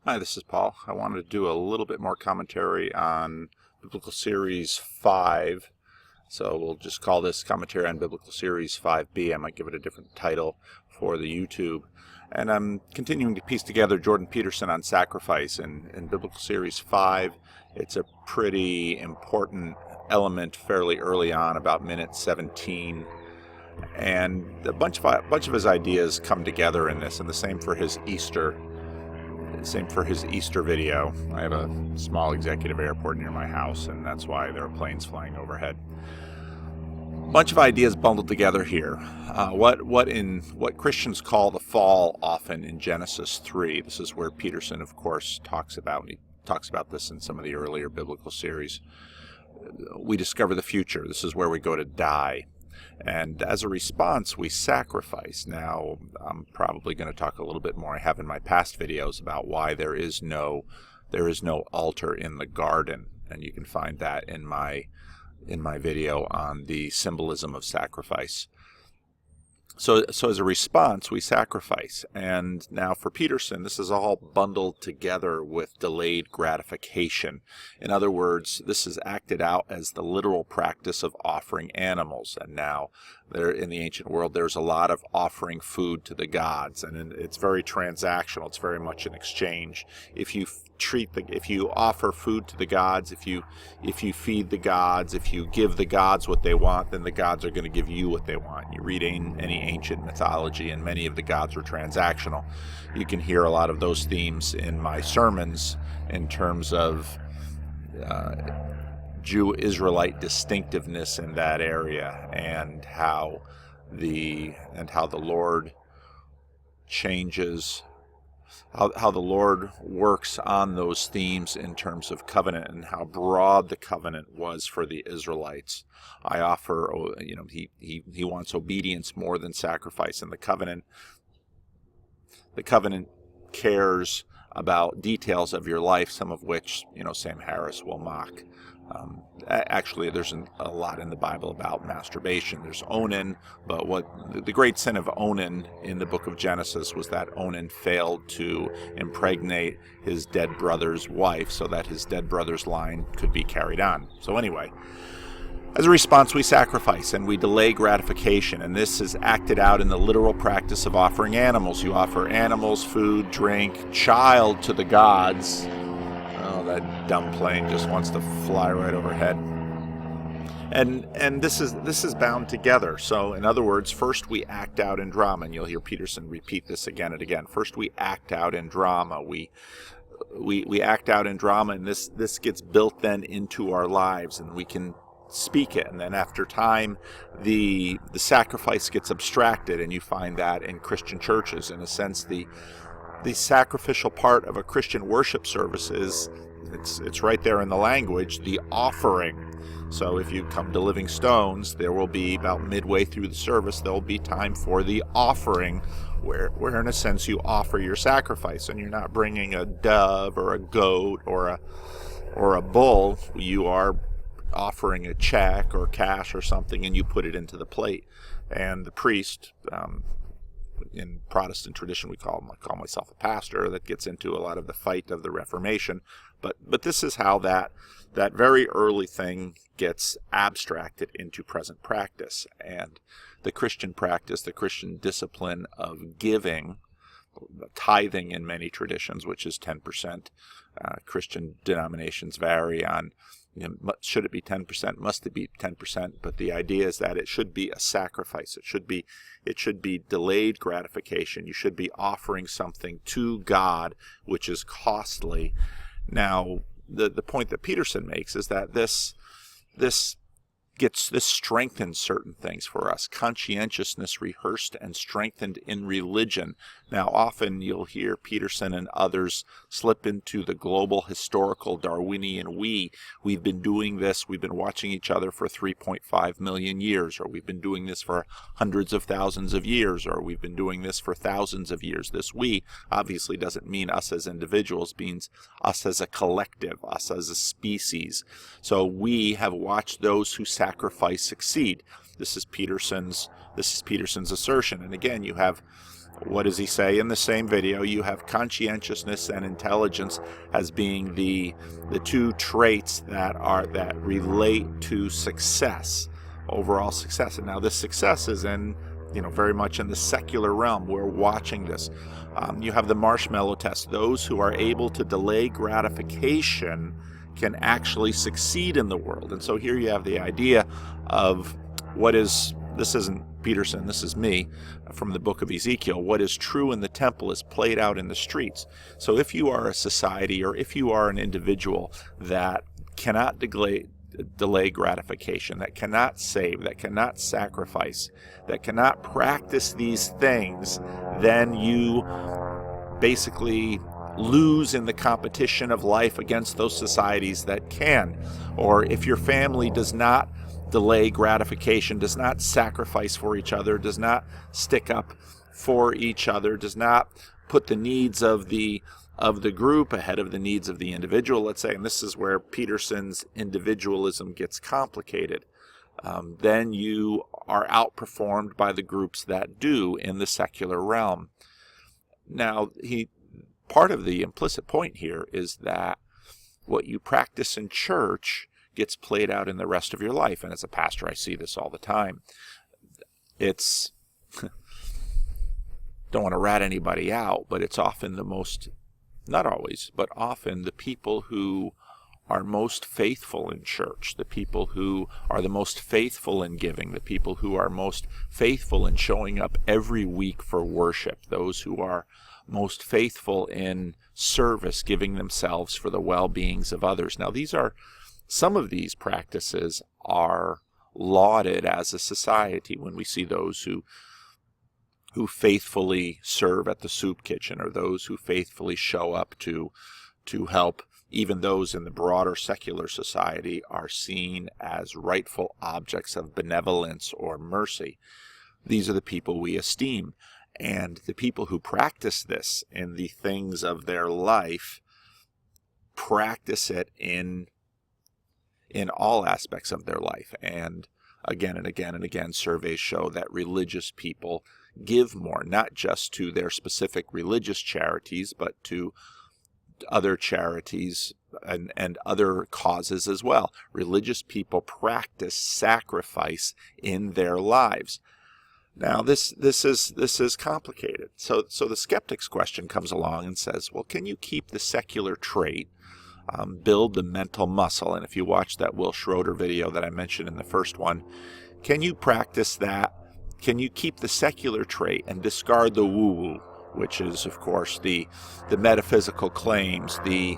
Hi, this is Paul. I wanted to do a little bit more commentary on Biblical Series 5. So we'll just call this commentary on Biblical Series 5B. I might give it a different title for the YouTube. And I'm continuing to piece together Jordan Peterson on sacrifice in Biblical Series 5. It's a pretty important element fairly early on, about minute 17. And a bunch of his ideas come together in this, and the same for his Easter video. I have a small executive airport near my house, and that's why there are planes flying overhead. A bunch of ideas bundled together here. What Christians call the fall, often in Genesis 3. This is where Peterson, of course, talks about. And he talks about this in some of the earlier biblical series. We discover the future. This is where we go to die. And as a response, we sacrifice. Now, I'm probably going to talk a little bit more. I have in my past videos about why there is no altar in the garden, and you can find that in my video on the symbolism of sacrifice. So as a response, we sacrifice. And now for Peterson, this is all bundled together with delayed gratification. In other words, this is acted out as the literal practice of offering animals. And now, in the ancient world, there's a lot of offering food to the gods, and it's very transactional. It's very much an exchange. If you offer food to the gods, if you feed the gods, if you give the gods what they want, then the gods are going to give you what they want. You read any ancient mythology, and many of the gods were transactional. You can hear a lot of those themes in my sermons in terms of Jew-Israelite distinctiveness in that area, and how the Lord changes, how the Lord works on those themes in terms of covenant, and how broad the covenant was for the Israelites. I offer, he wants obedience more than sacrifice in the covenant. The covenant cares about details of your life, some of which, Sam Harris will mock. Actually, there's a lot in the Bible about masturbation. There's Onan, but the great sin of Onan in the book of Genesis was that Onan failed to impregnate his dead brother's wife so that his dead brother's line could be carried on. So anyway, as a response, we sacrifice and we delay gratification, and this is acted out in the literal practice of offering animals. You offer animals, food, drink, child to the gods. Oh, that dumb plane just wants to fly right overhead. And this is bound together. So in other words, first we act out in drama, and you'll hear Peterson repeat this again and again. First we act out in drama. We act out in drama, and this gets built then into our lives, and we can speak it. And then after time, the sacrifice gets abstracted, and you find that in Christian churches. In a sense, the sacrificial part of a Christian worship service is, it's right there in the language, the offering. So if you come to Living Stones, there will be, about midway through the service, there will be time for the offering, where in a sense you offer your sacrifice, and you're not bringing a dove or a goat or a bull. You are offering a check or cash or something, and you put it into the plate. And the priest, in Protestant tradition, I call myself a pastor. That gets into a lot of the fight of the Reformation, but this is how that very early thing gets abstracted into present practice. And the Christian practice, the Christian discipline of giving, tithing in many traditions, which is 10%. Christian denominations vary on, should it be 10%? Must it be 10%? But the idea is that it should be a sacrifice. It should be delayed gratification. You should be offering something to God which is costly. Now, the point that Peterson makes is that this strengthens certain things for us. Conscientiousness rehearsed and strengthened in religion. Now, often you'll hear Peterson and others slip into the global historical Darwinian we've been doing this, we've been watching each other for 3.5 million years, or we've been doing this for hundreds of thousands of years, or we've been doing this for thousands of years. This we obviously doesn't mean us as individuals, means us as a collective, us as a species. So we have watched those who sacrifice succeed. This is Peterson's assertion. And again, you have what does he say in the same video? You have conscientiousness and intelligence as being the two traits that relate to success, overall success. And now this success is in, very much in the secular realm. We're watching this. You have the marshmallow test. Those who are able to delay gratification can actually succeed in the world. And so here you have the idea of this isn't Peterson, this is me from the book of Ezekiel. What is true in the temple is played out in the streets. So if you are a society, or if you are an individual that cannot delay gratification, that cannot save, that cannot sacrifice, that cannot practice these things, then you basically lose in the competition of life against those societies that can. Or if your family does not delay gratification, does not sacrifice for each other, does not stick up for each other, does not put the needs of the group ahead of the needs of the individual, let's say, and this is where Peterson's individualism gets complicated, then you are outperformed by the groups that do in the secular realm. Now, part of the implicit point here is that what you practice in church gets played out in the rest of your life. And as a pastor, I see this all the time. It's, don't want to rat anybody out, but it's often not always, but often the people who are most faithful in church, the people who are the most faithful in giving, the people who are most faithful in showing up every week for worship, those who are most faithful in service, giving themselves for the well-beings of others. Now, some of these practices are lauded as a society when we see those who faithfully serve at the soup kitchen, or those who faithfully show up to help. Even those in the broader secular society are seen as rightful objects of benevolence or mercy. These are the people we esteem. And the people who practice this in the things of their life practice it in all aspects of their life. And again and again and again, surveys show that religious people give more, not just to their specific religious charities, but to other charities and other causes as well. Religious people practice sacrifice in their lives. Now, this is complicated. So the Skeptics Question comes along and says, well, can you keep the secular trait, build the mental muscle? And if you watch that Will Schroeder video that I mentioned in the first one, can you practice that? Can you keep the secular trait and discard the woo-woo, which is, of course, the metaphysical claims, the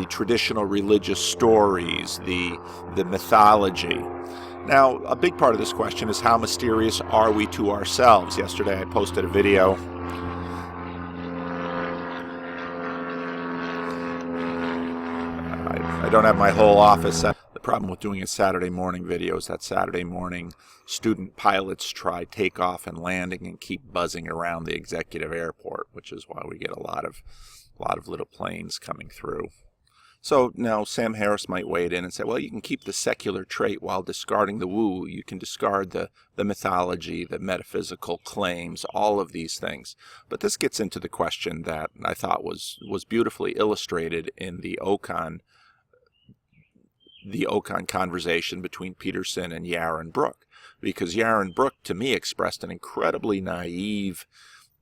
traditional religious stories, the mythology? Now, a big part of this question is, how mysterious are we to ourselves? Yesterday I posted a video. I don't have my whole office set. The problem with doing a Saturday morning video is that Saturday morning student pilots try takeoff and landing and keep buzzing around the executive airport, which is why we get a lot of little planes coming through. So now Sam Harris might wade in and say, well, you can keep the secular trait while discarding the woo. You can discard the mythology, the metaphysical claims, all of these things. But this gets into the question that I thought was beautifully illustrated in the Ocon conversation between Peterson and Yaron Brook. Because Yaron Brook, to me, expressed an incredibly naive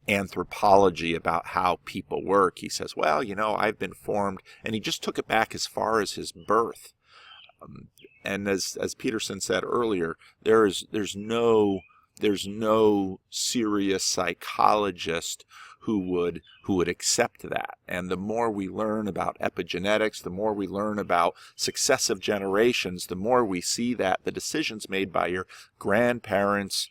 anthropology about how people work. He says, well, I've been formed, and he just took it back as far as his birth. And as Peterson said earlier, there's no serious psychologist who would accept that. And the more we learn about epigenetics, the more we learn about successive generations, the more we see that the decisions made by your grandparents,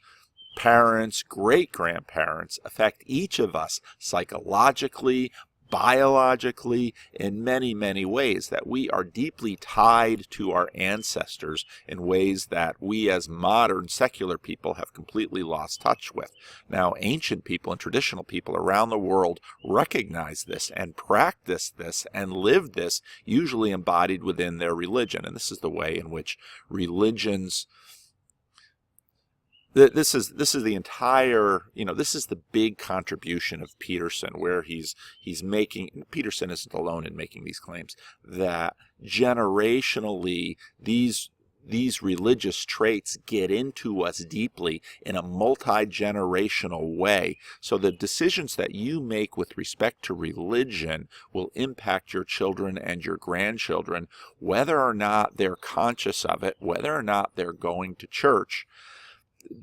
parents, great-grandparents affect each of us psychologically, biologically, in many, many ways, that we are deeply tied to our ancestors in ways that we as modern secular people have completely lost touch with. Now, ancient people and traditional people around the world recognize this and practice this and live this, usually embodied within their religion. And this is the way in which religions this is the entire, this is the big contribution of Peterson, where he's making, Peterson isn't alone in making these claims, that generationally these religious traits get into us deeply in a multi-generational way. So the decisions that you make with respect to religion will impact your children and your grandchildren, whether or not they're conscious of it, whether or not they're going to church,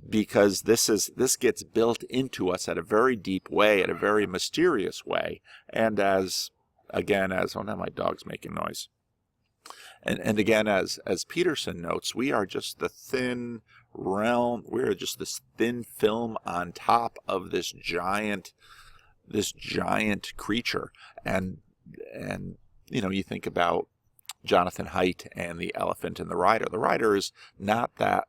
because this gets built into us at a very deep way, at a very mysterious way. And oh, now my dog's making noise. And again, as Peterson notes, we are just the thin realm. We are just this thin film on top of this giant creature. And you think about Jonathan Haidt and the elephant and the rider. The rider is not that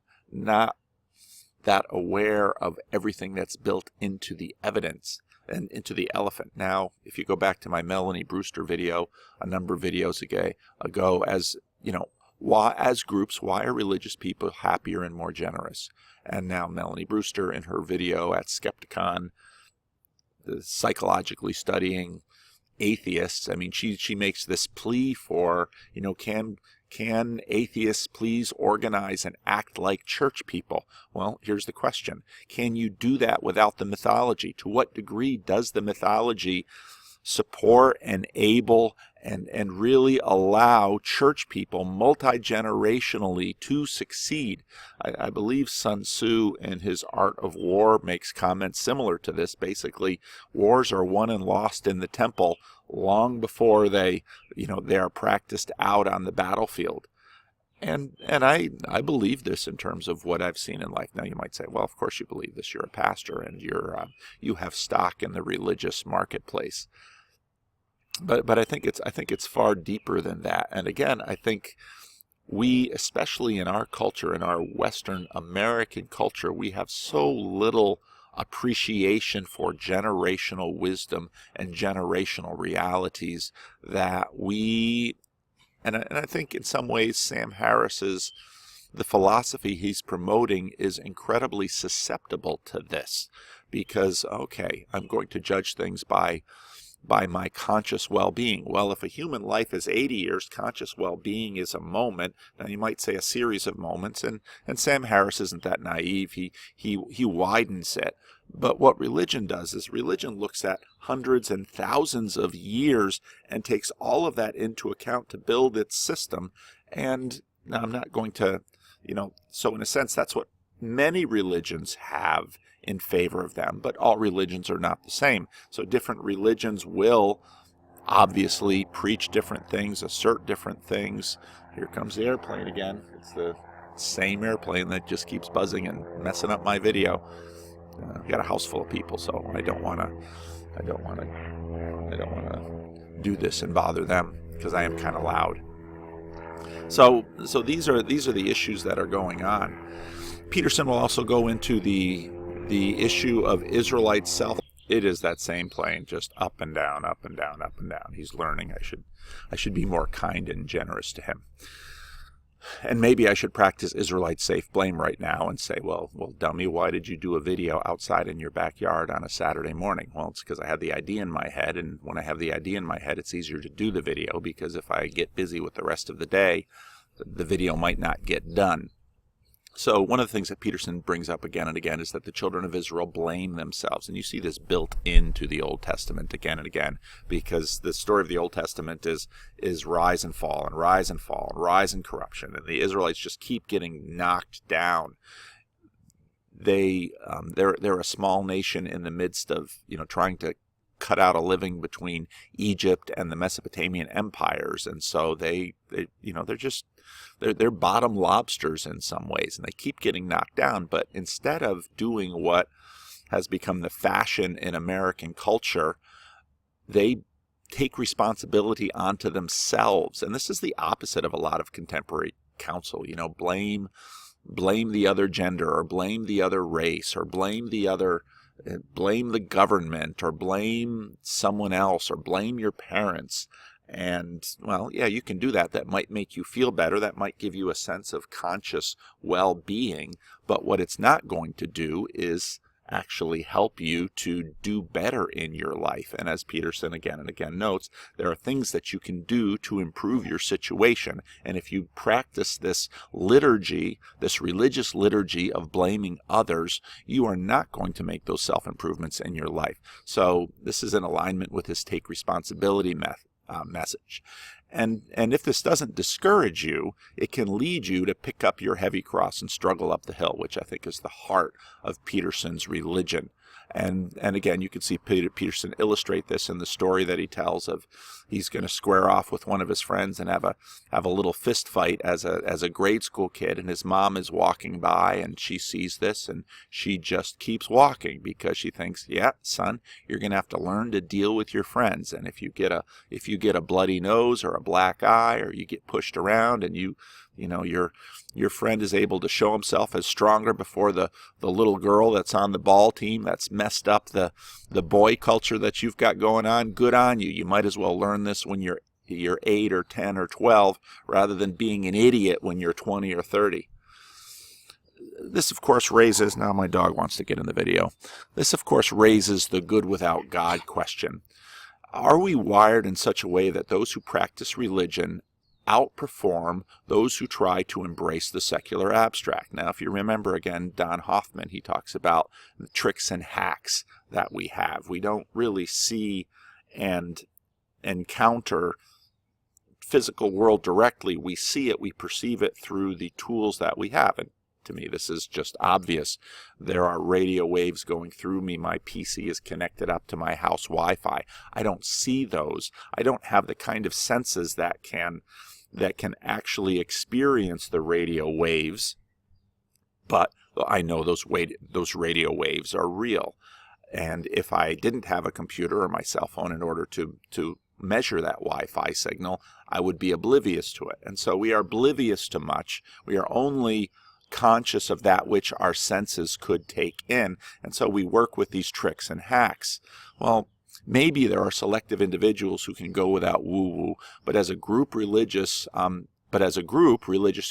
aware of everything that's built into the evidence and into the elephant. Now, if you go back to my Melanie Brewster video, a number of videos ago, as as groups, why are religious people happier and more generous? And now Melanie Brewster, in her video at Skepticon, psychologically studying atheists, I mean, she makes this plea for, can atheists please organize and act like church people? Well, here's the question. Can you do that without the mythology? To what degree does the mythology support, enable, and really allow church people multi-generationally to succeed? I believe Sun Tzu in his Art of War makes comments similar to this. Basically, wars are won and lost in the temple long before they are practiced out on the battlefield. And I believe this in terms of what I've seen in life. Now you might say, well, of course you believe this. You're a pastor and you have stock in the religious marketplace. But I think it's far deeper than that. And again, I think we, especially in our culture, in our Western American culture, we have so little appreciation for generational wisdom and generational realities that and I think in some ways Sam Harris's, the philosophy he's promoting is incredibly susceptible to this, because, okay, I'm going to judge things by my conscious well-being. Well, if a human life is 80 years, conscious well-being is a moment. Now, you might say a series of moments, and Sam Harris isn't that naive. He widens it. But what religion does is religion looks at hundreds and thousands of years and takes all of that into account to build its system. And now I'm not going to, so in a sense, that's what many religions have in favor of them, but all religions are not the same. So different religions will obviously preach different things, assert different things. Here comes the airplane again. It's the same airplane that just keeps buzzing and messing up my video. I've got a house full of people, so I don't want to do this and bother them, because I am kind of loud. So these are the issues that are going on. Peterson will also go into the issue of Israelite self. It is that same plane, just up and down, up and down, up and down. He's learning. I should be more kind and generous to him. And maybe I should practice Israelite safe blame right now and say, well, dummy, why did you do a video outside in your backyard on a Saturday morning? Well, it's because I had the idea in my head, and when I have the idea in my head, it's easier to do the video, because if I get busy with the rest of the day, the video might not get done. So one of the things that Peterson brings up again and again is that the children of Israel blame themselves. And you see this built into the Old Testament again and again, because the story of the Old Testament is rise and fall and rise and fall and rise and corruption. And the Israelites just keep getting knocked down. They're a small nation in the midst of, trying to cut out a living between Egypt and the Mesopotamian empires. And so they're bottom lobsters in some ways, and they keep getting knocked down. But instead of doing what has become the fashion in American culture, they take responsibility onto themselves. And this is the opposite of a lot of contemporary counsel. Blame the other gender, or blame the other race, or blame the government, or blame someone else, or blame your parents. And, well, yeah, you can do that. That might make you feel better. That might give you a sense of conscious well-being. But what it's not going to do is actually help you to do better in your life. And as Peterson again and again notes, there are things that you can do to improve your situation. And if you practice this liturgy, this religious liturgy of blaming others, you are not going to make those self-improvements in your life. So this is in alignment with his take responsibility message. And if this doesn't discourage you, it can lead you to pick up your heavy cross and struggle up the hill, which I think is the heart of Peterson's religion. And again, you can see Peterson illustrate this in the story that he tells of he's going to square off with one of his friends and have a little fist fight as a grade school kid, and his mom is walking by and she sees this and she just keeps walking because she thinks, yeah, son, you're going to have to learn to deal with your friends. And if you get a bloody nose or a black eye, or you get pushed around and your friend is able to show himself as stronger before the little girl that's on the ball team that's messed up the boy culture that you've got going on, good on you. You might as well learn this when you're 8 or 10 or 12 rather than being an idiot when you're 20 or 30. This, of course, raises, now my dog wants to get in the video. This, of course, raises the good without God question. Are we wired in such a way that those who practice religion outperform those who try to embrace the secular abstract? Now, if you remember, again, Don Hoffman, he talks about the tricks and hacks that we have. We don't really see and encounter physical world directly. We see it, we perceive it through the tools that we have. And to me, this is just obvious. There are radio waves going through me. My PC is connected up to my house Wi-Fi. I don't see those. I don't have the kind of senses that can actually experience the radio waves, but I know those radio waves are real. And if I didn't have a computer or my cell phone in order to measure that Wi-Fi signal, I would be oblivious to it. And so we are oblivious to much. We are only conscious of that which our senses could take in. And so we work with these tricks and hacks. Well, maybe there are selective individuals who can go without woo-woo, but as a group, religious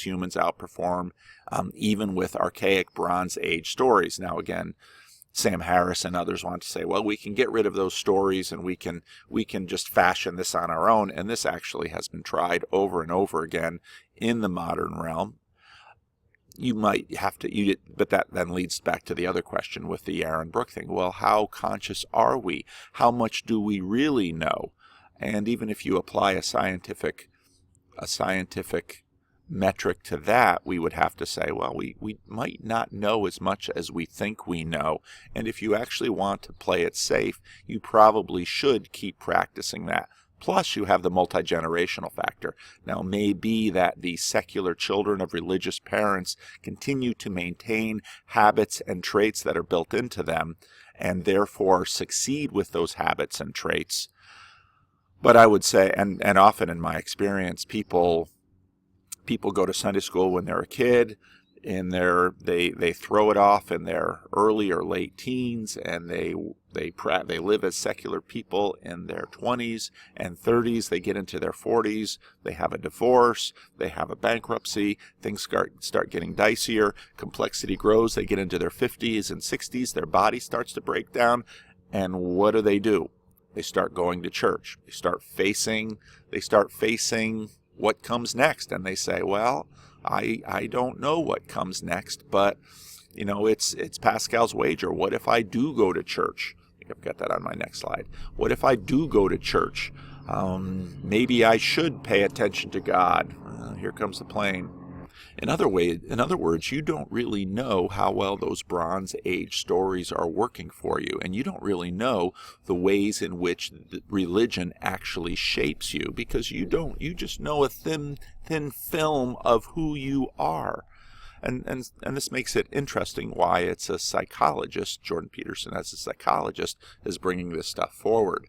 humans outperform even with archaic Bronze Age stories. Now, again, Sam Harris and others want to say, well, we can get rid of those stories and we can just fashion this on our own. And this actually has been tried over and over again in the modern realm. You might have to, but that then leads back to the other question with the Aaron Brook thing. Well, how conscious are we? How much do we really know? And even if you apply a scientific metric to that, we would have to say, well, we might not know as much as we think we know. And if you actually want to play it safe, you probably should keep practicing that. Plus, you have the multi-generational factor. Now, it may be that the secular children of religious parents continue to maintain habits and traits that are built into them, and therefore succeed with those habits and traits. But I would say, and often in my experience, people go to Sunday school when they're a kid, and they throw it off in their early or late teens, and they live as secular people in their 20s and 30s. They get into their 40s, they have a divorce, they have a bankruptcy, things start getting dicier, complexity grows, they get into their 50s and 60s, their body starts to break down, and what do? They start going to church. They start facing what comes next, and they say, well, I don't know what comes next, but it's Pascal's wager. What if I do go to church? I think I've got that on my next slide. What if I do go to church? Maybe I should pay attention to God. Here comes the plane. In other words, you don't really know how well those Bronze Age stories are working for you, and you don't really know the ways in which the religion actually shapes you, because you just know a thin film of who you are. And this makes it interesting why it's a psychologist, Jordan Peterson as a psychologist, is bringing this stuff forward.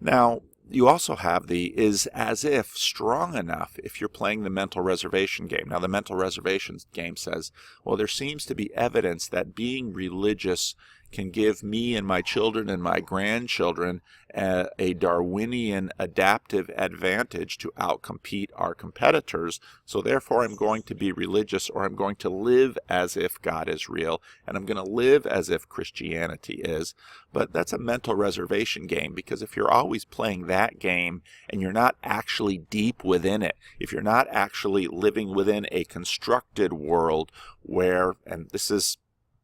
Now, you also have the is as if strong enough if you're playing the mental reservation game. Now, the mental reservation game says, well, there seems to be evidence that being religious can give me and my children and my grandchildren a Darwinian adaptive advantage to outcompete our competitors. So therefore I'm going to be religious, or I'm going to live as if God is real, and I'm going to live as if Christianity is. But that's a mental reservation game, because if you're always playing that game and you're not actually deep within it, if you're not actually living within a constructed world where, and this is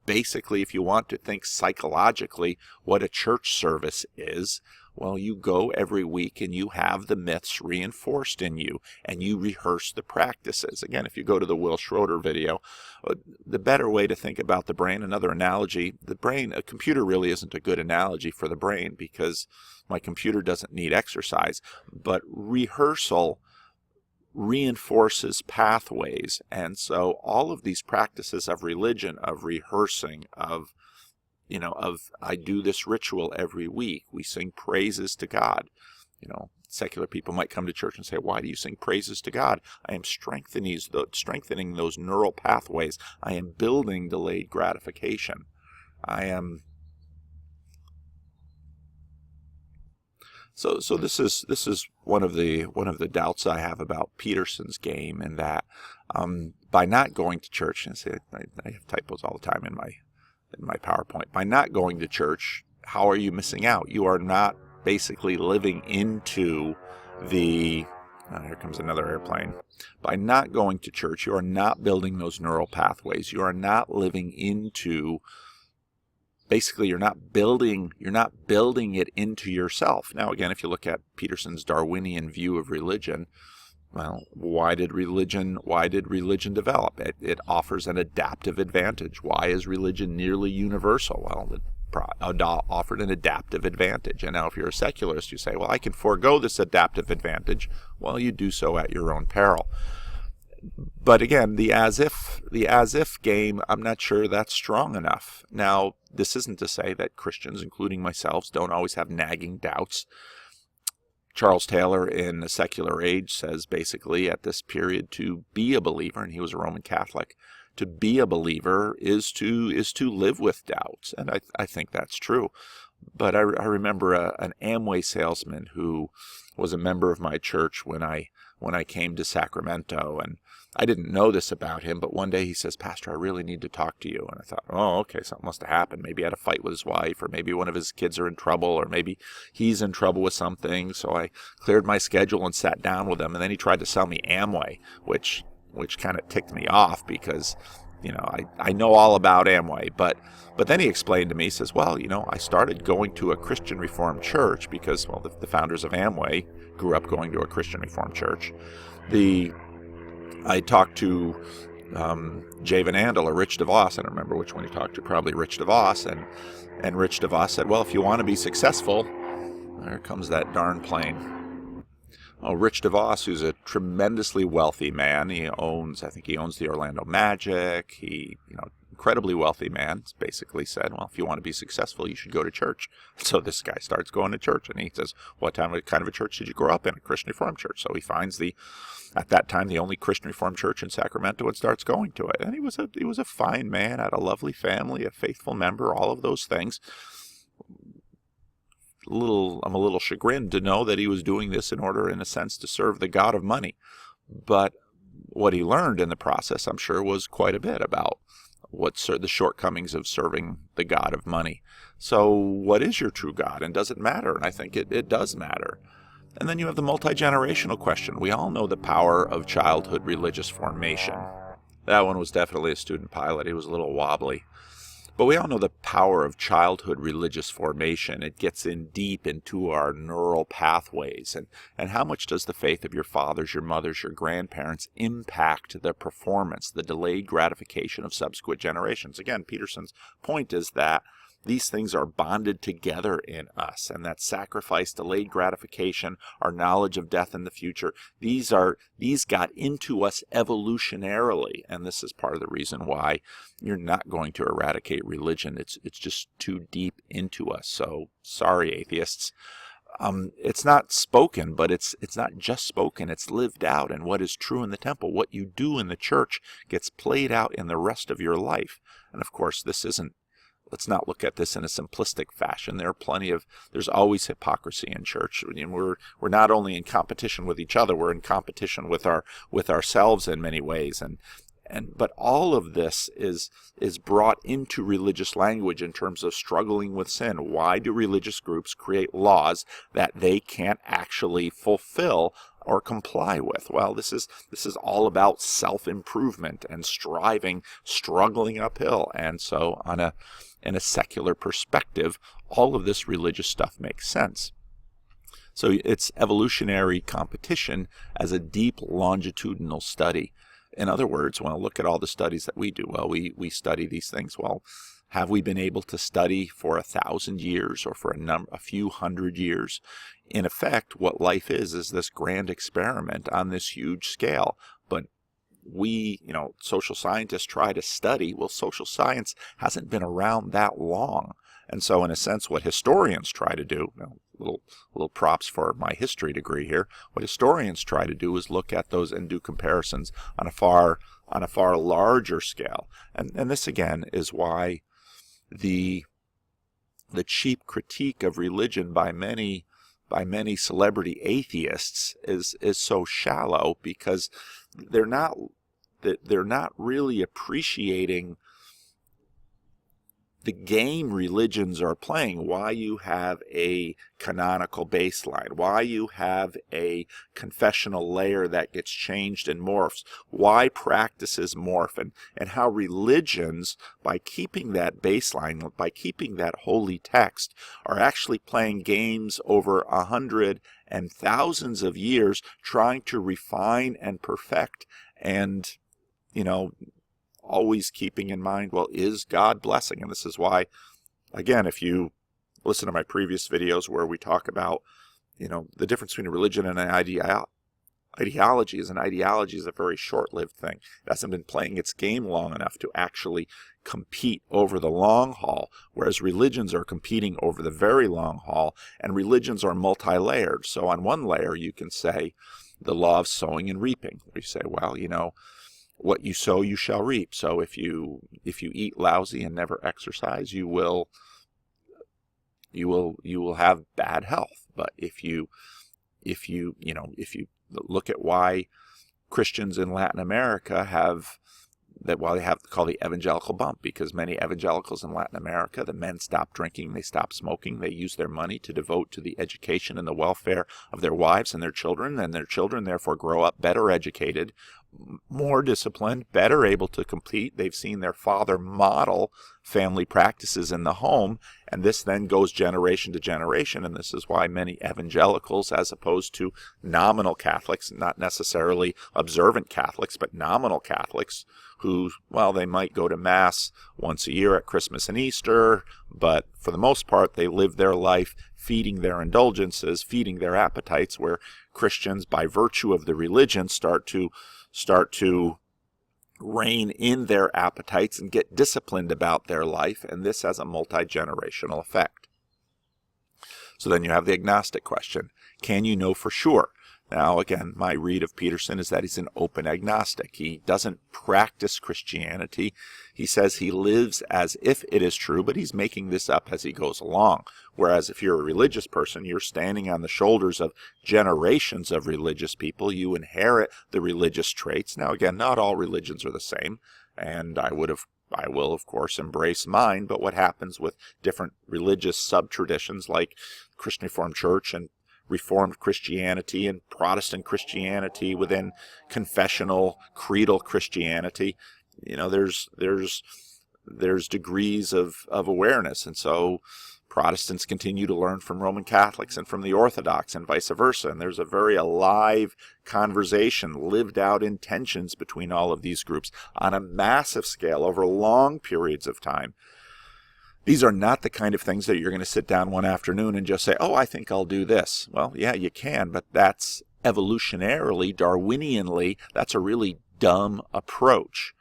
basically, if you want to think psychologically, what a church service is, well, you go every week and you have the myths reinforced in you, and you rehearse the practices. Again, if you go to the Will Schroeder video, the better way to think about the brain, another analogy, the brain, a computer really isn't a good analogy for the brain, because my computer doesn't need exercise, but rehearsal reinforces pathways. And so all of these practices of religion, of rehearsing, of I do this ritual every week. We sing praises to God. Secular people might come to church and say, why do you sing praises to God? I am strengthening those neural pathways. I am building delayed gratification. So this is one of the doubts I have about Peterson's game, and that by not going to church, and I have typos all the time in my PowerPoint. By not going to church, how are you missing out? You are not basically living into the... here comes another airplane. By not going to church, you are not building those neural pathways. You are not living into... Basically, you're not building it into yourself. Now, again, if you look at Peterson's Darwinian view of religion, well, why did religion develop? It offers an adaptive advantage. Why is religion nearly universal? Well, it offered an adaptive advantage. And now if you're a secularist, you say, well, I can forego this adaptive advantage. Well, you do so at your own peril. But again, the as if game, I'm not sure that's strong enough. Now, this isn't to say that Christians, including myself, don't always have nagging doubts. Charles Taylor in The Secular Age says basically at this period, to be a believer, and he was a Roman Catholic, to be a believer is to live with doubts. And I think that's true. But I remember an Amway salesman who was a member of my church when I came to Sacramento, and I didn't know this about him, but one day he says, Pastor, I really need to talk to you. And I thought, oh, okay, something must have happened. Maybe he had a fight with his wife, or maybe one of his kids are in trouble, or maybe he's in trouble with something. So I cleared my schedule and sat down with him, and then he tried to sell me Amway, which kind of ticked me off, because I know all about Amway, but then he explained to me, he says, well, I started going to a Christian Reformed church because, well, the founders of Amway grew up going to a Christian Reformed church. I talked to Jay Van Andel or Rich DeVos. I don't remember which one he talked to, probably Rich DeVos. And Rich DeVos said, well, if you want to be successful, there comes that darn plane. Oh, Rich DeVos, who's a tremendously wealthy man. I think he owns the Orlando Magic. Incredibly wealthy man, basically said, well, if you want to be successful, you should go to church. So this guy starts going to church, and he says, what kind of a church did you grow up in? A Christian Reformed church. So he finds at that time, the only Christian Reformed church in Sacramento, and starts going to it. And he was a fine man, had a lovely family, a faithful member, all of those things. I'm a little chagrined to know that he was doing this in order, in a sense, to serve the god of money. But what he learned in the process, I'm sure, was quite a bit about what's the shortcomings of serving the god of money. So what is your true God, and does it matter? And I think it does matter. And then you have the multi-generational question. We all know the power of childhood religious formation. That one was definitely a student pilot. He was a little wobbly. But we all know the power of childhood religious formation. It gets in deep into our neural pathways. And how much does the faith of your fathers, your mothers, your grandparents impact the performance, the delayed gratification of subsequent generations? Again, Peterson's point is that these things are bonded together in us, and that sacrifice, delayed gratification, our knowledge of death in the future, these got into us evolutionarily, and this is part of the reason why you're not going to eradicate religion. It's just too deep into us. So sorry, atheists. It's not spoken, but it's not just spoken. It's lived out, and what is true in the temple, what you do in the church, gets played out in the rest of your life. And of course, this isn't look at this in a simplistic fashion. There's always hypocrisy in church. We're not only in competition with each other, we're in competition with ourselves in many ways. But all of this is brought into religious language in terms of struggling with sin. Why do religious groups create laws that they can't actually fulfill or comply with? Well, this is all about self-improvement and striving, struggling uphill. And so in a secular perspective, all of this religious stuff makes sense. So it's evolutionary competition as a deep longitudinal study. In other words, when I look at all the studies that we do, well, we study these things. Well, have we been able to study for 1,000 years or for a few hundred years? In effect, what life is this grand experiment on this huge scale. But social scientists try to study. Well, social science hasn't been around that long. And so in a sense, what historians try to do, little props for my history degree here, what historians try to do is look at those and do comparisons on a far larger scale. And this again is why the cheap critique of religion by many celebrity atheists is so shallow, because they're not really appreciating the game religions are playing, why you have a canonical baseline, why you have a confessional layer that gets changed and morphs, why practices morph, and how religions, by keeping that baseline, by keeping that holy text, are actually playing games over 100 and thousands of years, trying to refine and perfect, and always keeping in mind, well, is God blessing? And this is why, again, if you listen to my previous videos where we talk about, the difference between a religion and an ideology is a very short-lived thing. It hasn't been playing its game long enough to actually compete over the long haul, whereas religions are competing over the very long haul, and religions are multi-layered. So on one layer, you can say the law of sowing and reaping. We say, well, what you sow, you shall reap. So if you eat lousy and never exercise, you will have bad health. But if you look at why Christians in Latin America have called the evangelical bump, because many evangelicals in Latin America, the men stop drinking, they stop smoking, they use their money to devote to the education and the welfare of their wives and their children therefore grow up better educated, more disciplined, better able to compete. They've seen their father model family practices in the home, and this then goes generation to generation. And this is why many evangelicals, as opposed to nominal Catholics, not necessarily observant Catholics, but nominal Catholics, who, well, they might go to Mass once a year at Christmas and Easter, but for the most part, they live their life feeding their indulgences, feeding their appetites, where Christians, by virtue of the religion, start to rein in their appetites and get disciplined about their life, and this has a multi-generational effect. So then you have the agnostic question. Can you know for sure? Now, again, my read of Peterson is that he's an open agnostic. He doesn't practice Christianity. He says he lives as if it is true, but he's making this up as he goes along. Whereas if you're a religious person, you're standing on the shoulders of generations of religious people. You inherit the religious traits. Now, again, not all religions are the same, and I will, of course, embrace mine, but what happens with different religious sub-traditions like Christian Reformed Church and Reformed Christianity and Protestant Christianity within confessional, creedal Christianity, there's degrees of awareness. And so Protestants continue to learn from Roman Catholics and from the Orthodox and vice versa. And there's a very alive conversation, lived out in tensions between all of these groups on a massive scale over long periods of time. These are not the kind of things that you're going to sit down one afternoon and just say, oh, I think I'll do this. Well, yeah, you can, but that's evolutionarily, Darwinianly, that's a really dumb approach.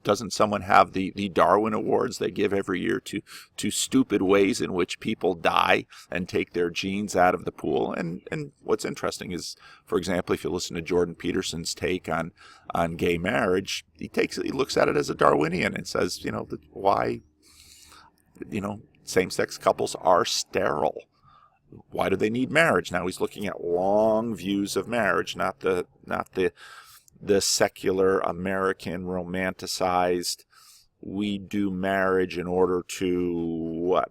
Doesn't someone have the Darwin Awards they give every year to stupid ways in which people die and take their genes out of the pool? And what's interesting is, for example, if you listen to Jordan Peterson's take on gay marriage, he looks at it as a Darwinian and says, same-sex couples are sterile. Why do they need marriage? Now he's looking at long views of marriage, not the secular American romanticized, we do marriage in order to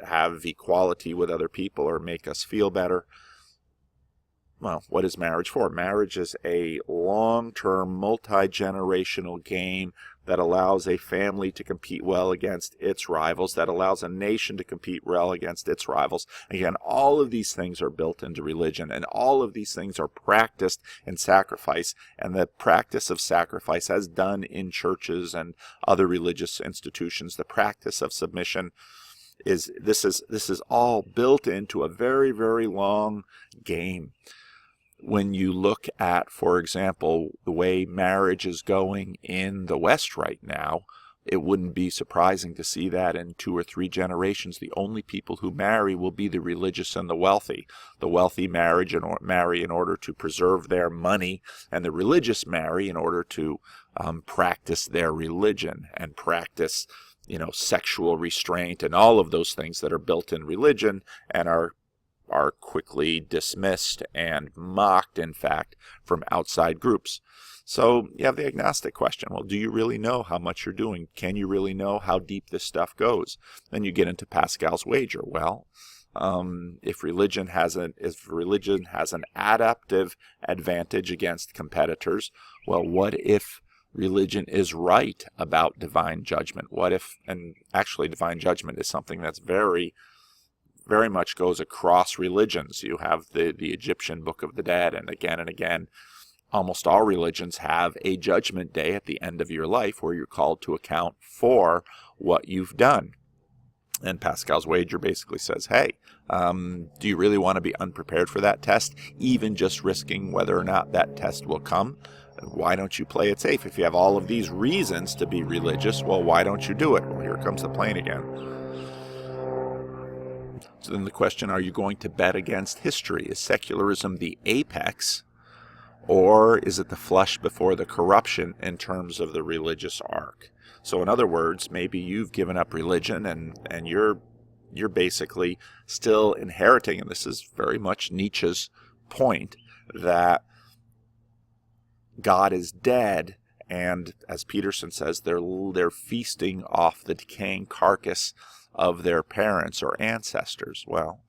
have equality with other people or make us feel better. Well, what is marriage for? Marriage is a long-term, multi-generational game that allows a family to compete well against its rivals, that allows a nation to compete well against its rivals. Again, all of these things are built into religion, and all of these things are practiced in sacrifice, and the practice of sacrifice as done in churches and other religious institutions, the practice of submission, this is all built into a very, very long game. When you look at, for example, the way marriage is going in the West right now, it wouldn't be surprising to see that in 2 or 3 generations, the only people who marry will be the religious and the wealthy. The wealthy marry in order to preserve their money, and the religious marry in order to practice their religion and practice, sexual restraint and all of those things that are built in religion and are quickly dismissed and mocked, in fact, from outside groups. So you have the agnostic question. Well, do you really know how much you're doing? Can you really know how deep this stuff goes? Then you get into Pascal's wager. Well, if religion has an adaptive advantage against competitors, well, what if religion is right about divine judgment? What if, and actually divine judgment is something that's very much goes across religions. You have the Egyptian Book of the Dead, and again, almost all religions have a judgment day at the end of your life where you're called to account for what you've done. And Pascal's wager basically says, hey, do you really want to be unprepared for that test, even just risking whether or not that test will come? Why don't you play it safe? If you have all of these reasons to be religious, well, why don't you do it? Well, here comes the plane again. So then the question, are you going to bet against history? Is secularism the apex, or is it the flush before the corruption in terms of the religious arc? So in other words, maybe you've given up religion and you're basically still inheriting, and this is very much Nietzsche's point, that God is dead, and as Peterson says, they're feasting off the decaying carcass of their parents or ancestors. Well,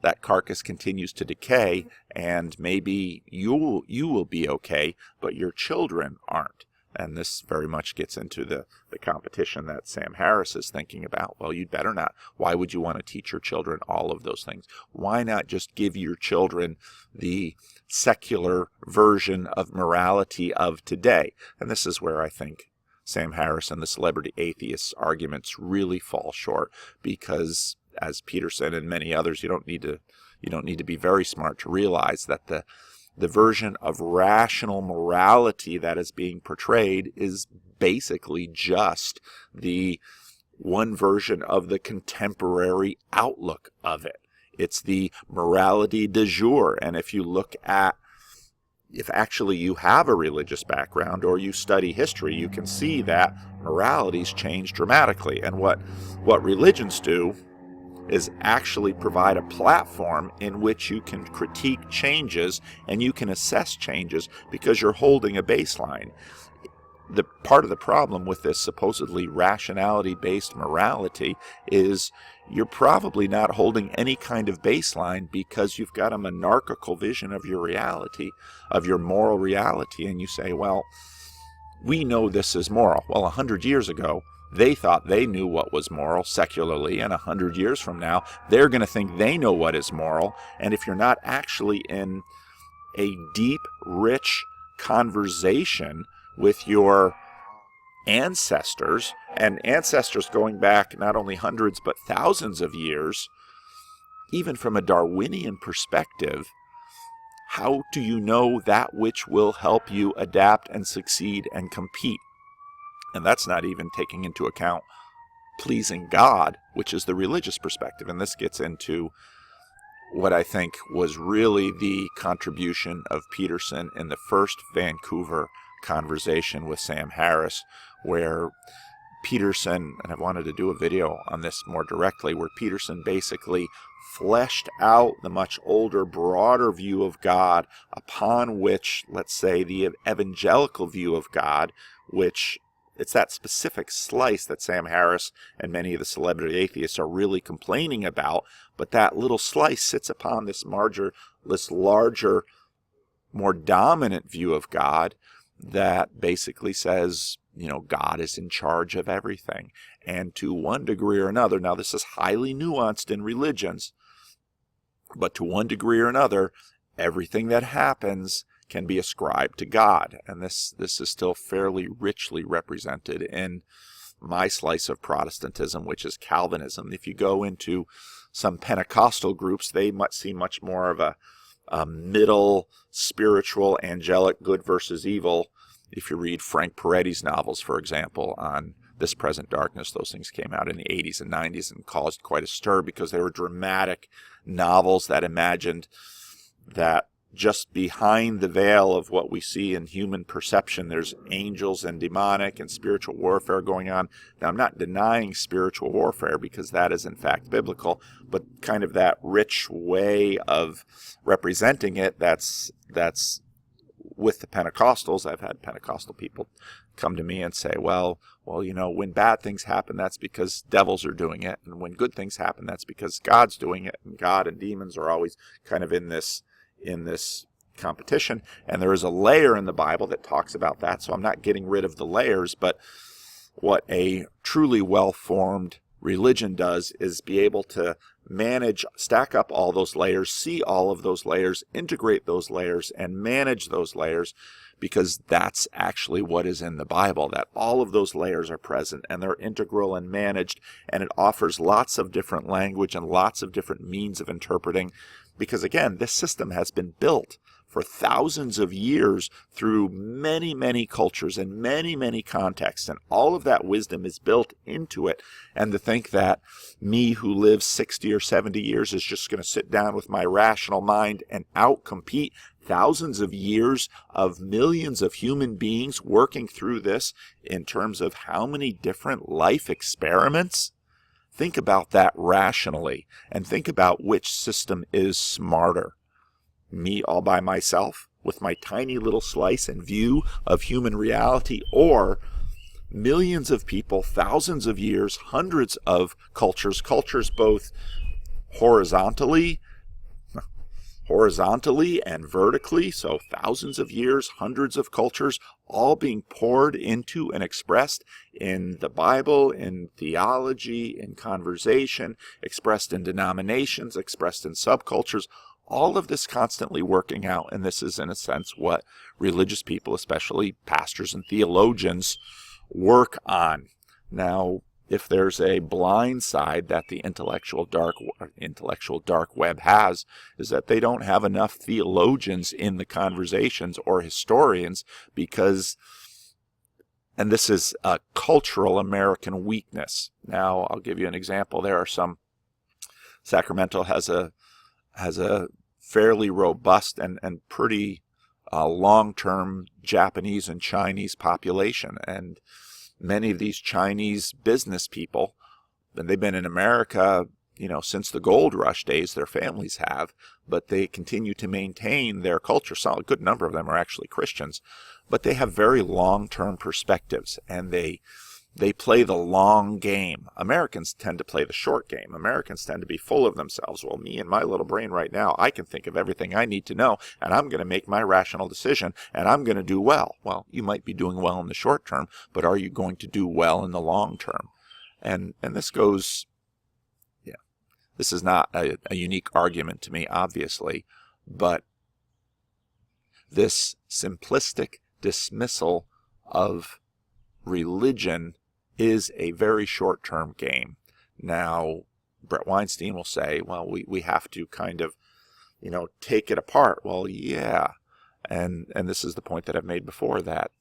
that carcass continues to decay, and maybe you will be okay, but your children aren't. And this very much gets into the competition that Sam Harris is thinking about. Well, you'd better not. Why would you want to teach your children all of those things? Why not just give your children the secular version of morality of today? And this is where I think Sam Harris and the celebrity atheists arguments really fall short, because as Peterson and many others, you don't need to be very smart to realize that the version of rational morality that is being portrayed is basically just the one version of the contemporary outlook of it. It's the morality du jour. And if you look at, if actually you have a religious background or you study history, you can see that moralities change dramatically. And what religions do is actually provide a platform in which you can critique changes and you can assess changes because you're holding a baseline. The part of the problem with this supposedly rationality-based morality is you're probably not holding any kind of baseline because you've got a monarchical vision of your reality, of your moral reality, and you say, well, we know this is moral. Well, 100 years ago, they thought they knew what was moral secularly, and 100 years from now, they're going to think they know what is moral. And if you're not actually in a deep, rich conversation with your ancestors, and ancestors going back not only hundreds but thousands of years, even from a Darwinian perspective, how do you know that which will help you adapt and succeed and compete? And that's not even taking into account pleasing God, which is the religious perspective. And this gets into what I think was really the contribution of Peterson in the first Vancouver conversation with Sam Harris, where Peterson, and I wanted to do a video on this more directly, where Peterson basically fleshed out the much older, broader view of God upon which, let's say, the evangelical view of God, which it's that specific slice that Sam Harris and many of the celebrity atheists are really complaining about, but that little slice sits upon this larger, more dominant view of God that basically says, God is in charge of everything. And to one degree or another, now this is highly nuanced in religions, but to one degree or another, everything that happens can be ascribed to God. And this is still fairly richly represented in my slice of Protestantism, which is Calvinism. If you go into some Pentecostal groups, they might see much more of a middle, spiritual, angelic, good versus evil. If you read Frank Peretti's novels, for example, on This Present Darkness, those things came out in the 80s and 90s and caused quite a stir because they were dramatic novels that imagined that just behind the veil of what we see in human perception, there's angels and demonic and spiritual warfare going on. Now, I'm not denying spiritual warfare because that is in fact biblical, but kind of that rich way of representing it, that's with the Pentecostals. I've had Pentecostal people come to me and say, well, when bad things happen, that's because devils are doing it. And when good things happen, that's because God's doing it. And God and demons are always kind of in this competition. And there is a layer in the Bible that talks about that. So I'm not getting rid of the layers, but what a truly well-formed religion does is be able to manage, stack up all those layers, see all of those layers, integrate those layers, and manage those layers, because that's actually what is in the Bible, that all of those layers are present and they're integral and managed, and it offers lots of different language and lots of different means of interpreting, because again, this system has been built for thousands of years through many, many cultures and many, many contexts, and all of that wisdom is built into it. And to think that me who lives 60 or 70 years is just going to sit down with my rational mind and outcompete thousands of years of millions of human beings working through this in terms of how many different life experiments? Think about that rationally, and think about which system is smarter. Me all by myself with my tiny little slice and view of human reality, or millions of people, thousands of years, hundreds of cultures both horizontally and vertically, so thousands of years, hundreds of cultures, all being poured into and expressed in the Bible, in theology, in conversation, expressed in denominations, expressed in subcultures, all of this constantly working out. And this is, in a sense, what religious people, especially pastors and theologians, work on. Now, if there's a blind side that the intellectual dark web has, is that they don't have enough theologians in the conversations or historians, because, and this is a cultural American weakness. Now, I'll give you an example. There are Sacramento has a fairly robust and pretty long-term Japanese and Chinese population, and many of these Chinese business people, and they've been in America, since the gold rush days, their families have, but they continue to maintain their culture. So a good number of them are actually Christians, but they have very long-term perspectives, and they play the long game. Americans tend to play the short game. Americans tend to be full of themselves. Well, me and my little brain right now, I can think of everything I need to know, and I'm going to make my rational decision, and I'm going to do well. Well, you might be doing well in the short term, but are you going to do well in the long term? And this goes, this is not a unique argument to me, obviously, but this simplistic dismissal of religion is a very short-term game. Now, Brett Weinstein will say, well, we have to kind of, take it apart. Well, yeah. And this is the point that I've made before, that,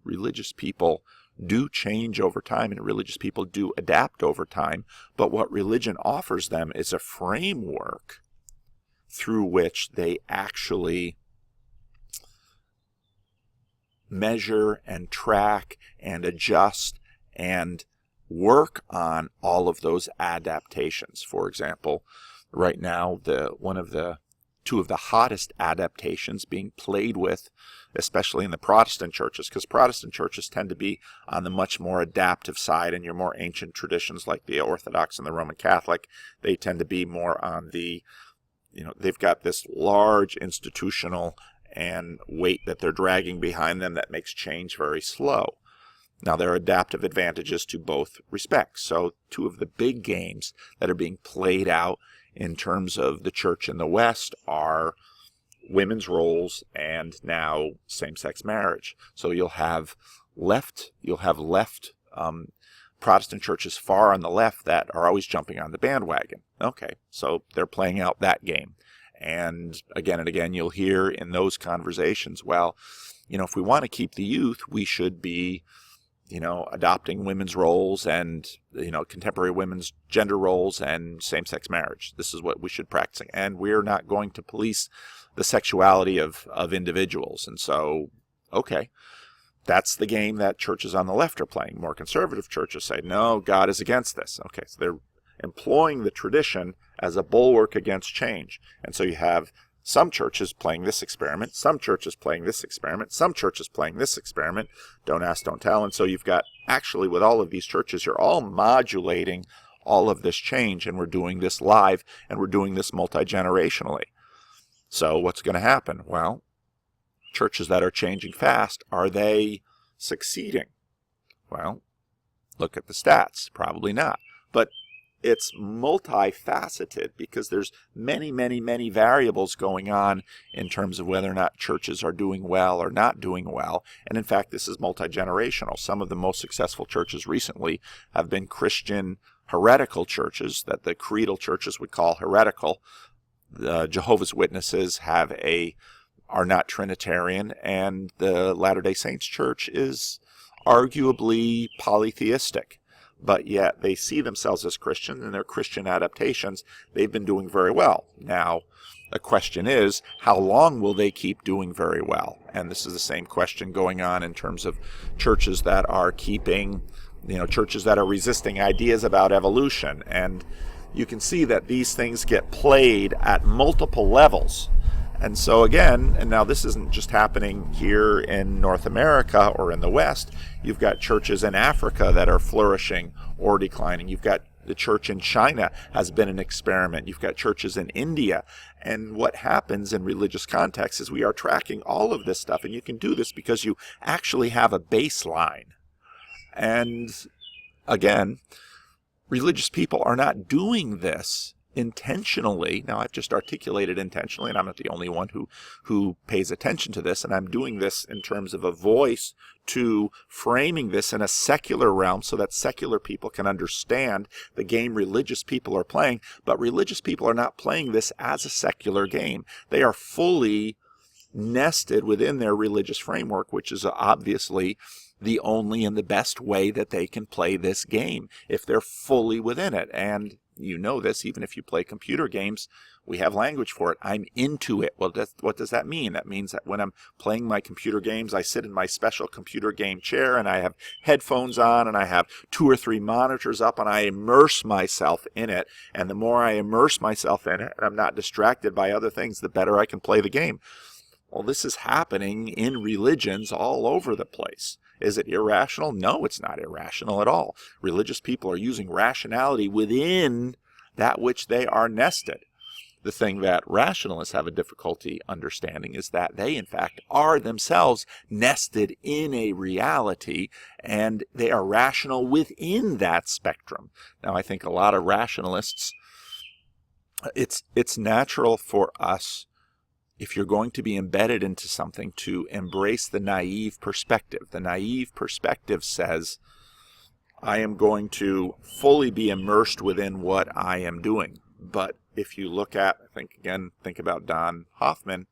religious people do change over time, and religious people do adapt over time. But what religion offers them is a framework through which they actually measure and track and adjust and work on all of those adaptations. For example, right now, two of the hottest adaptations being played with, especially in the Protestant churches, because Protestant churches tend to be on the much more adaptive side, and your more ancient traditions like the Orthodox and the Roman Catholic, they tend to be more on the, they've got this large institutional and weight that they're dragging behind them that makes change very slow. Now, there are adaptive advantages to both respects. So two of the big games that are being played out in terms of the church in the West are women's roles and now same-sex marriage. So you'll have left Protestant churches far on the left that are always jumping on the bandwagon. Okay, so they're playing out that game. And again, you'll hear in those conversations, well, if we want to keep the youth, we should be, adopting women's roles and, contemporary women's gender roles and same-sex marriage. This is what we should practice. And we're not going to police the sexuality of individuals. And so, okay, that's the game that churches on the left are playing. More conservative churches say, no, God is against this. Okay, so they're employing the tradition as a bulwark against change. And so you have some churches playing this experiment, some churches playing this experiment, some churches playing this experiment, don't ask, don't tell. And so you've got, actually, with all of these churches, you're all modulating all of this change, and we're doing this live, and we're doing this multi-generationally. So what's going to happen? Well, churches that are changing fast, are they succeeding? Well, look at the stats. Probably not. But it's multifaceted because there's many, many, many variables going on in terms of whether or not churches are doing well or not doing well. And in fact, this is multi-generational. Some of the most successful churches recently have been Christian heretical churches that the creedal churches would call heretical. The Jehovah's Witnesses are not Trinitarian, and the Latter-day Saints Church is arguably polytheistic. But yet they see themselves as Christian, and their Christian adaptations, they've been doing very well. Now, the question is, how long will they keep doing very well? And this is the same question going on in terms of churches that are churches that are resisting ideas about evolution. And you can see that these things get played at multiple levels. And so again, and now this isn't just happening here in North America or in the West. You've got churches in Africa that are flourishing or declining. You've got the church in China has been an experiment. You've got churches in India. And what happens in religious context is we are tracking all of this stuff. And you can do this because you actually have a baseline. And again, religious people are not doing this intentionally. Now, I've just articulated intentionally, and I'm not the only one who pays attention to this, and I'm doing this in terms of a voice to framing this in a secular realm so that secular people can understand the game religious people are playing. But religious people are not playing this as a secular game. They are fully nested within their religious framework, which is obviously the only and the best way that they can play this game, if they're fully within it. And you know this, even if you play computer games, we have language for it. I'm into it. Well, what does that mean? That means that when I'm playing my computer games, I sit in my special computer game chair, and I have headphones on, and I have 2 or 3 monitors up, and I immerse myself in it. And the more I immerse myself in it, and I'm not distracted by other things, the better I can play the game. Well, this is happening in religions all over the place. Is it irrational? No, it's not irrational at all. Religious people are using rationality within that which they are nested. The thing that rationalists have a difficulty understanding is that they, in fact, are themselves nested in a reality, and they are rational within that spectrum. Now, I think a lot of rationalists, it's natural for us, if you're going to be embedded into something, to embrace the naive perspective. The naive perspective says, I am going to fully be immersed within what I am doing. But if you look at, think about Don Hoffman,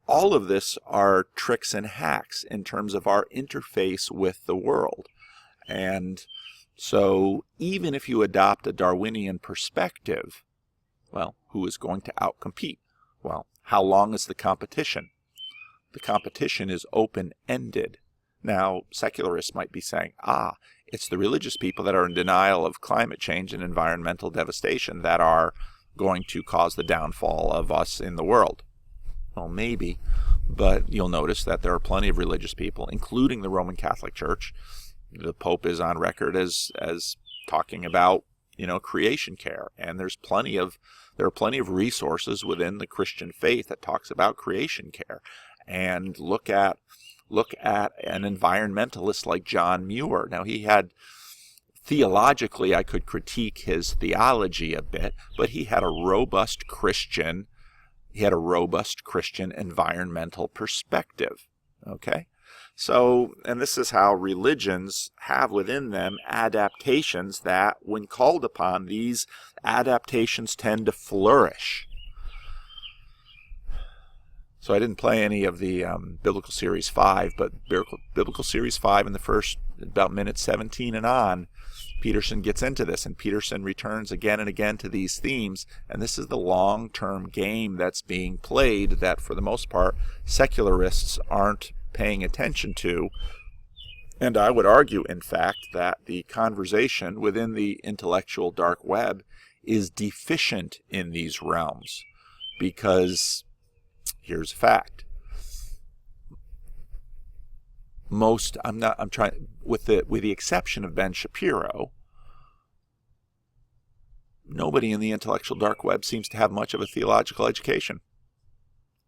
all of this are tricks and hacks in terms of our interface with the world. And so even if you adopt a Darwinian perspective, well, who is going to outcompete? Well, how long is the competition? The competition is open-ended. Now, secularists might be saying, It's the religious people that are in denial of climate change and environmental devastation that are going to cause the downfall of us in the world. Well, maybe, but you'll notice that there are plenty of religious people, including the Roman Catholic Church. The Pope is on record as talking about, creation care, and there are plenty of resources within the Christian faith that talks about creation care. And look at an environmentalist like John Muir. Now, theologically, I could critique his theology a bit, but he had a robust Christian environmental perspective. Okay? So, and this is how religions have within them adaptations that, when called upon, these adaptations tend to flourish. So I didn't play any of the Biblical Series 5, but Biblical Series 5 in the first, about minute 17 and on, Peterson gets into this, and Peterson returns again and again to these themes, and this is the long-term game that's being played that, for the most part, secularists aren't paying attention to. And I would argue, in fact, that the conversation within the intellectual dark web is deficient in these realms, because here's a fact. With the exception of Ben Shapiro, nobody in the intellectual dark web seems to have much of a theological education.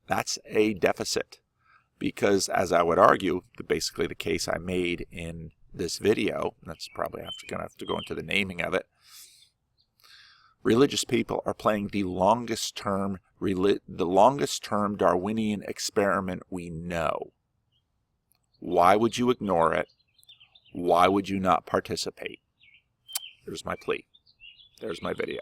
That's a deficit, because, as I would argue, basically the case I made in this video, and that's probably going to have to go into the naming of it, religious people are playing the longest term Darwinian experiment we know. Why would you ignore it? Why would you not participate? There's my plea. There's my video.